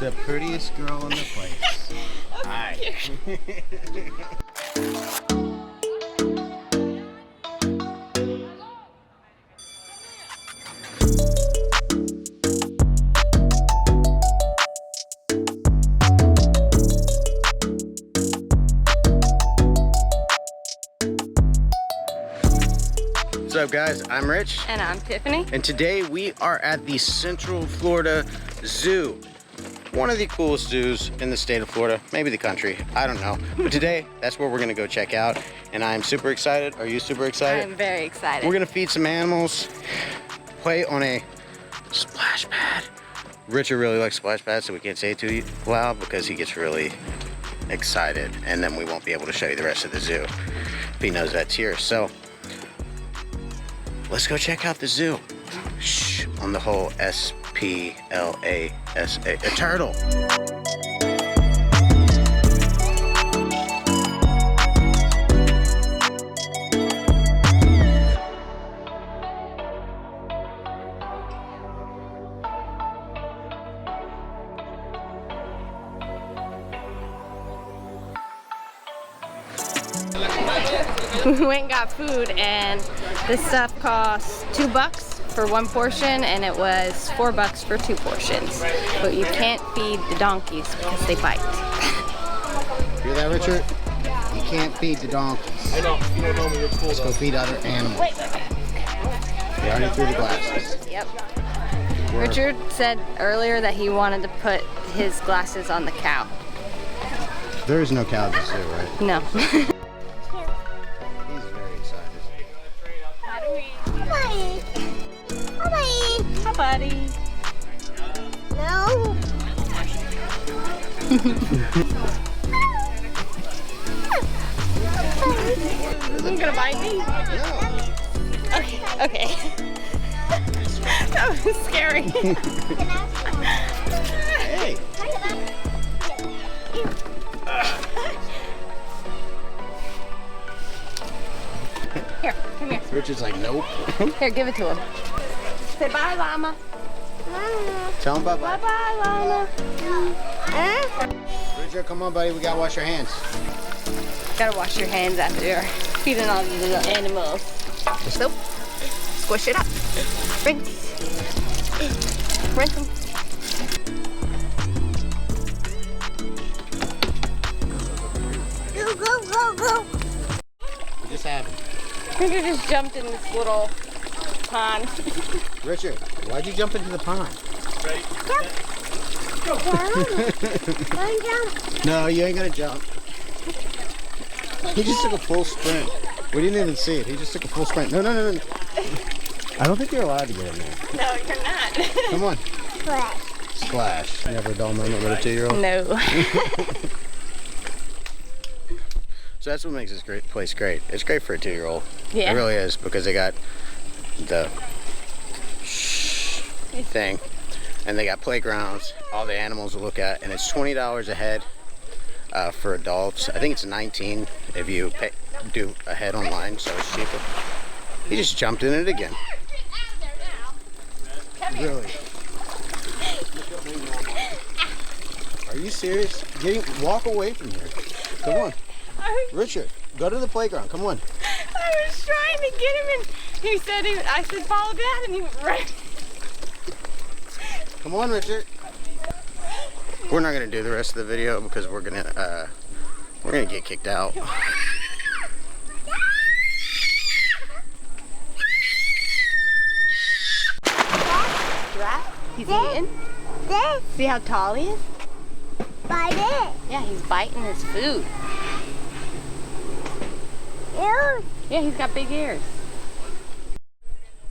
the prettiest girl in the place. Hi. What's up, guys? I'm Rich. And I'm Tiffany. And today we are at the Central Florida Zoo. One of the coolest zoos in the state of Florida, maybe the country, I don't know. But today, that's where we're gonna go check out. And I'm super excited. Are you super excited? I'm very excited. We're gonna feed some animals, play on a splash pad. Richard really likes splash pads, so we can't say it too loud because he gets really excited. And then we won't be able to show you the rest of the zoo if he knows that's here. So, let's go check out the zoo. Shh, on the whole S-P-L-A-S-A, a turtle. We went and got food, and this stuff costs $2 for one portion, and it was $4 for 2 portions. But you can't feed the donkeys because they bite. Hear that, Richard? You can't feed the donkeys. I know. You don't know me. It's cool. Let's go feed other animals. Wait. They already threw the glasses. Yep. Richard said earlier that he wanted to put his glasses on the cow. There is no cow at the zoo, right? No. He's very excited. How do we? Hi, buddy. No. Is he gonna bite me? No. Okay. That was scary. Hey. Here, come here. Richard's like, nope. Here, give it to him. Say bye, llama. Tell him bye-bye. Bye-bye, llama. Richard, come on, buddy. We gotta wash our hands. Gotta wash your hands after you're feeding all the little animals. So, squish it up. Rinse. Rinse them. Go. What just happened? Richard just jumped in this little pond. Richard, why'd you jump into the pond? No, you ain't gonna jump. He just took a full sprint. We didn't even see it. He just took a full sprint. No. I don't think you're allowed to get in there. No, you're not. Come on. Splash. You ever a dull moment with a 2-year-old? No. So that's what makes this place great. It's great for a 2-year-old. Yeah. It really is, because they got the thing, and they got playgrounds, all the animals to look at, and it's $20 a head for adults. I think it's $19 if you do a head online, so it's cheaper. He just jumped in it again. Really? Are you serious? Walk away from here. Come on. Richard, go to the playground. Come on. I was trying to get him, and he said, I said, follow Dad, and he went right. Come on, Richard. We're not gonna do the rest of the video because we're gonna get kicked out. Giraffe? He's eating. See how tall he is? Bite it. Yeah, he's biting his food. Ew. Yeah, he's got big ears.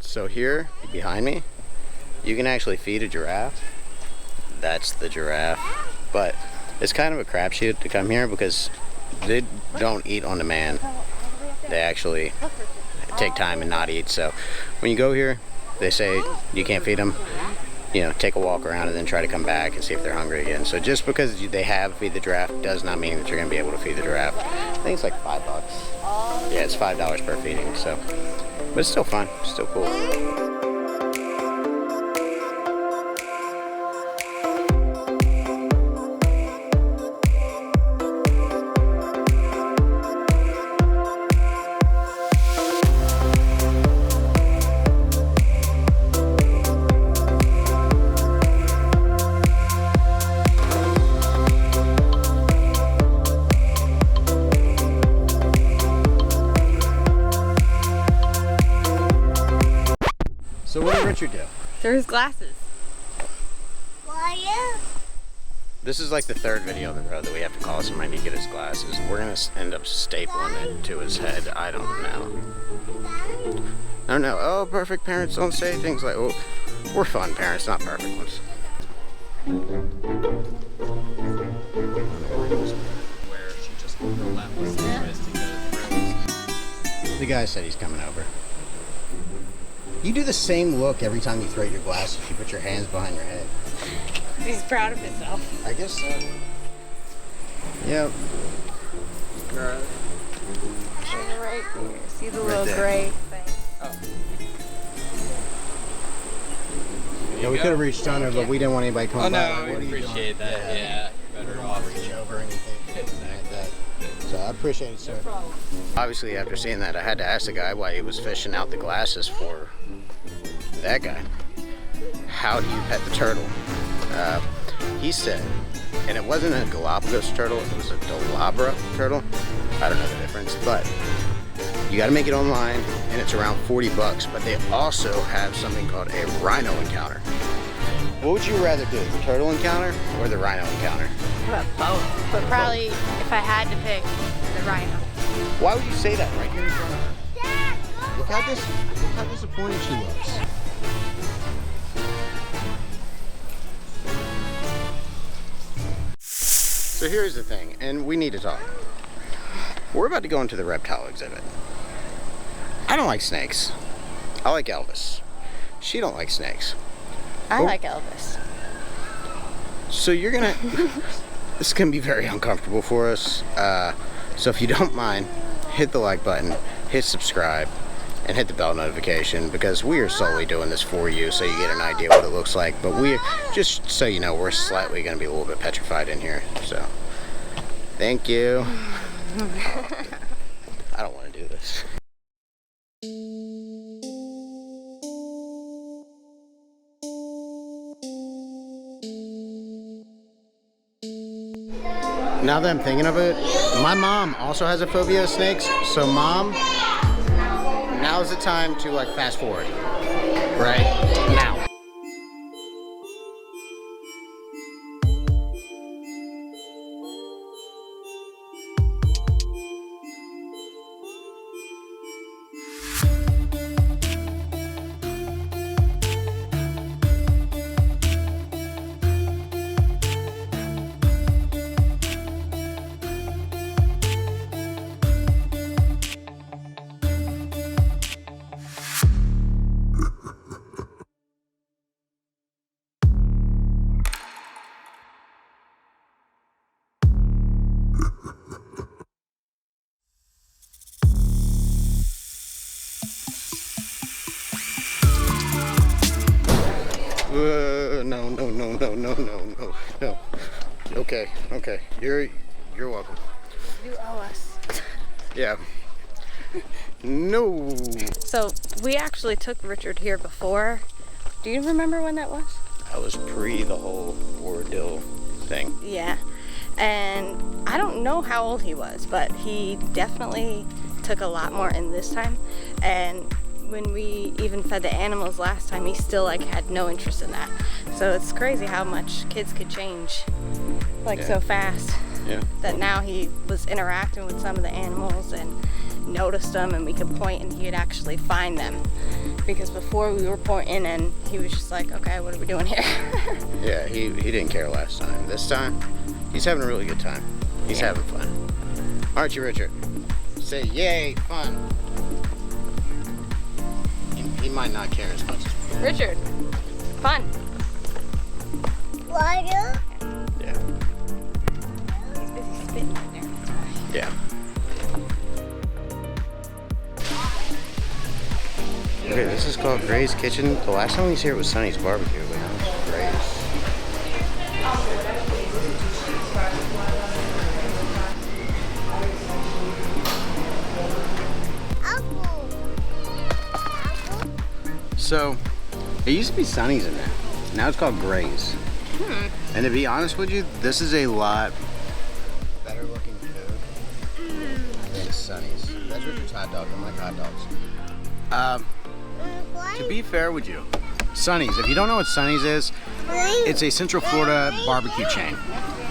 So here, behind me, you can actually feed a giraffe. That's the giraffe. But it's kind of a crapshoot to come here because they don't eat on demand. They actually take time and not eat. So when you go here, they say you can't feed them. You know, take a walk around and then try to come back and see if they're hungry again. So just because they have feed the giraffe does not mean that you're gonna be able to feed the giraffe. I think it's like $5. Yeah, it's $5 per feeding. So, but it's still fun, still cool. his glasses. Why you? This is like the third video in a row that we have to call somebody to get his glasses. We're gonna end up stapling it to his head. I don't know. I don't know. Oh, perfect parents don't say things like, oh, we're fun parents, not perfect ones. Where she just relentlessly tries to go through. The guy said he's coming over. You do the same look every time you throw your glasses. You put your hands behind your head. He's proud of himself. I guess so. Yep. Girl. Right here. See the Right little there. gray thing. Yeah, we could have reached under, but we didn't want anybody coming Oh by. no, Like, we what are you appreciate doing? that. Yeah, We better don't want off. to reach over or anything like that. So I appreciate it, sir. Obviously, after seeing that, I had to ask the guy why he was fishing out the glasses for that guy. How do you pet the turtle? He said, and it wasn't a Galapagos turtle, it was a Delabra turtle. I don't know the difference, but you got to make it online, and it's around 40 bucks. But they also have something called a rhino encounter. What would you rather do, the turtle encounter or the rhino encounter? But both. But probably if I had to pick, the rhino. Why would you say that right here in front of her? Look how disappointed she looks. So here's the thing, and we need to talk. We're about to go into the reptile exhibit. I don't like snakes. I like Elvis. She don't like snakes. I Oh. like Elvis. So you're gonna, this is gonna be very uncomfortable for us. So if you don't mind, hit the like button, hit subscribe, and hit the bell notification, because we are solely doing this for you so you get an idea what it looks like. But we, just so you know, we're slightly gonna be a little bit petrified in here. So, thank you. I don't want to do this. Now that I'm thinking of it, my mom also has a phobia of snakes. So mom, now's the time to like fast forward. Right now. No. Okay. You're welcome. You owe us. Yeah. No. So we actually took Richard here before. Do you remember when that was? I was pre the whole ordeal thing. Yeah. And I don't know how old he was, but he definitely took a lot more in this time. And when we even fed the animals last time, he still like had no interest in that. So it's crazy how much kids could change like so fast. Yeah. That now he was interacting with some of the animals and noticed them, and we could point and he'd actually find them. Because before we were pointing and he was just like, okay, what are we doing here? Yeah, he didn't care last time. This time, he's having a really good time. He's having fun. Aren't you, Richard? Say yay, fun. He might not care as much as me. Richard, fun. Why you? Yeah. He's busy spitting in there. That's why. Yeah. Okay, this is called Gray's Kitchen. The last time we was here it was Sonny's Barbecue, but now it's Gray's. So, it used to be Sonny's in there. Now it's called Gray's. And to be honest with you, this is a lot better looking food than Sonny's. That's Richard's hot dog. I like hot dogs. To be fair with you, Sonny's. If you don't know what Sonny's is, it's a Central Florida barbecue chain.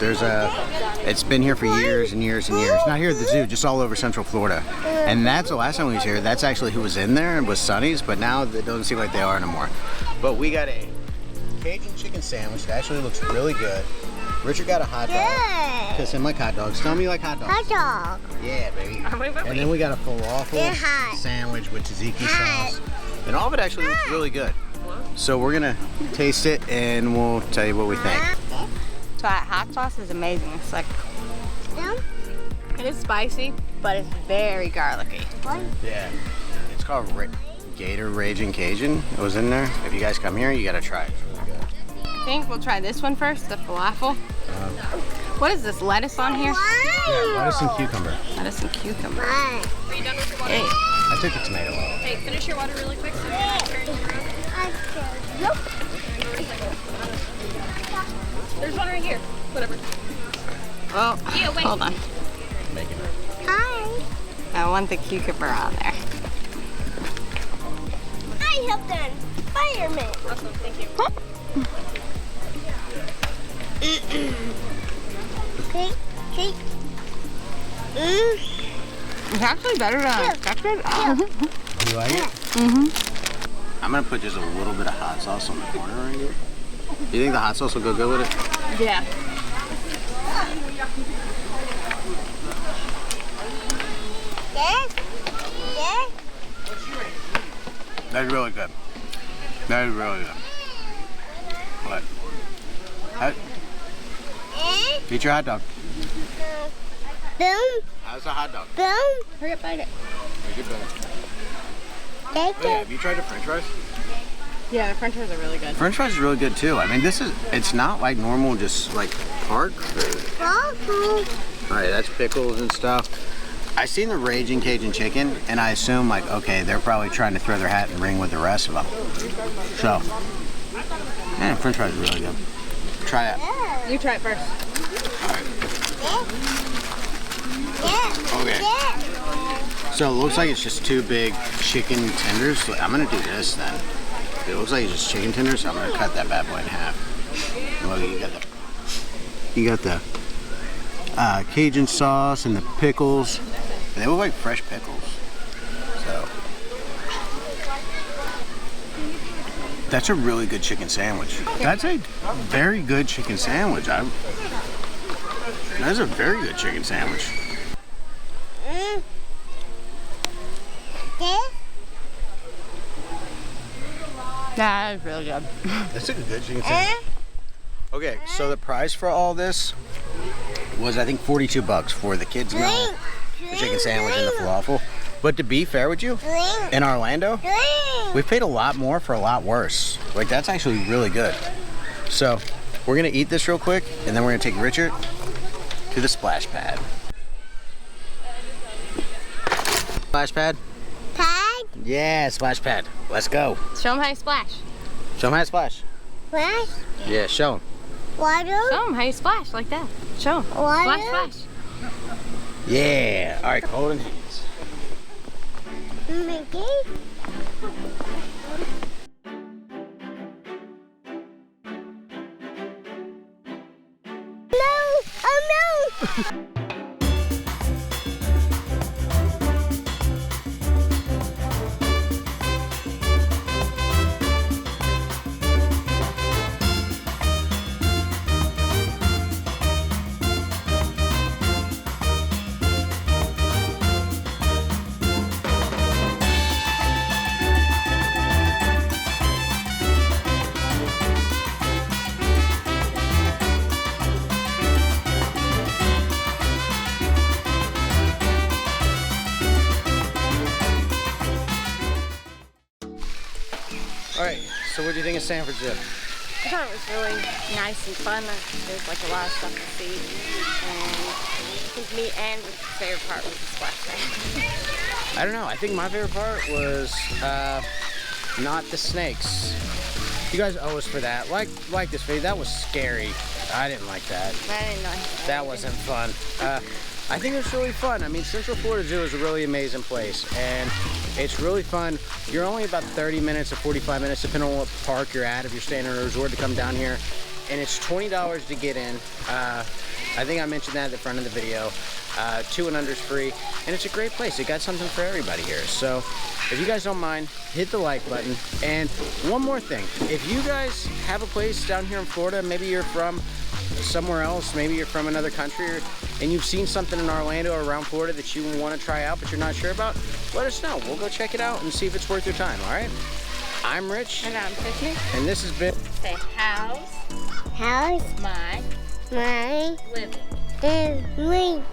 It's been here for years and years and years. Not here at the zoo, just all over Central Florida. And that's the last time we was here. That's actually who was in there and was Sonny's, but now it doesn't seem like they are anymore. But we got a Cajun chicken sandwich that actually looks really good. Richard got a hot dog. Because I like hot dogs. Tell me you like hot dogs. Hot dog. Yeah, baby. And then we got a falafel sandwich with tzatziki sauce. And all of it actually looks really good. So we're gonna taste it and we'll tell you what we think. So that hot sauce is amazing. It's like, it is spicy, but it's very garlicky. Yeah. It's called Gator Raging Cajun. It was in there. If you guys come here, you gotta try it. It's really good. I think we'll try this one first, the falafel. What is this, lettuce on here? Yeah, lettuce and cucumber. Lettuce and cucumber. Are you done with your water? Hey. I took the tomato off. Hey, finish your water really quick so you can turn your There's one right here. Whatever. Oh, Yeah, wait. hold on. Making it. Hi. I want the cucumber on there. I have done Spider-Man. Awesome, thank you. Okay. It's actually better than I expected. You like it? Mm-hmm. I'm gonna put just a little bit of hot sauce on the corner right here. You think the hot sauce will go good with it? Yeah. That's really good. That is really good. What? Eat your hot dog. Boom. How's the hot dog? Boom. Hurry up, bite it. Make it better. Take Oh, yeah, have you tried the french fries? Yeah, the french fries are really good. French fries is really good too. I mean, it's not like normal, just like park food. All right, that's pickles and stuff. I seen the Raging Cajun chicken, and I assume like, okay, they're probably trying to throw their hat in the ring with the rest of them. So, man, French fries are really good. Try that. You try it first. Okay. So it looks like it's just two big chicken tenders. So I'm gonna do this then. It looks like it's just chicken tenders, so I'm gonna cut that bad boy in half. Look, you got the Cajun sauce and the pickles. They look like fresh pickles. So that's a really good chicken sandwich. That's a very good chicken sandwich. That's a very good chicken sandwich. That is really good. That's a good chicken sandwich. Okay, so the price for all this was I think $42 for the kids' meal, the chicken sandwich, and the falafel. But to be fair with you, in Orlando, we've paid a lot more for a lot worse. Like that's actually really good. So we're gonna eat this real quick, and then we're gonna take Richard to the splash pad. Splash pad? Pad. Yeah, splash pad. Let's go. Show them how you splash. Show them how to splash. Splash. Yeah, show them. Water. Show them how you splash, like that. Show them. Water. Splash, splash. Yeah. All right, holding hands. Mickey. No. Oh no. All right, so what do you think of Sanford Zoo? I thought it was really nice and fun. There's like a lot of stuff to see. And I think me and Richard's favorite part was the splash pad. I don't know. I think my favorite part was not the snakes. You guys owe us for that. Like this video. That was scary. I didn't like that. I didn't know. That wasn't fun. I think it's really fun. I mean, Central Florida Zoo is a really amazing place, and it's really fun. You're only about 30 minutes to 45 minutes, depending on what park you're at, if you're staying in a resort, to come down here. And it's $20 to get in. I think I mentioned that at the front of the video. 2 and under is free, and it's a great place. It got something for everybody here. So if you guys don't mind, hit the like button. And one more thing, if you guys have a place down here in Florida, maybe you're from somewhere else, maybe you're from another country, and you've seen something in Orlando or around Florida that you want to try out but you're not sure about, let us know. We'll go check it out and see if it's worth your time. All right, I'm Rich, And I'm Tiffany. and this has been Say how's How's my my living? living?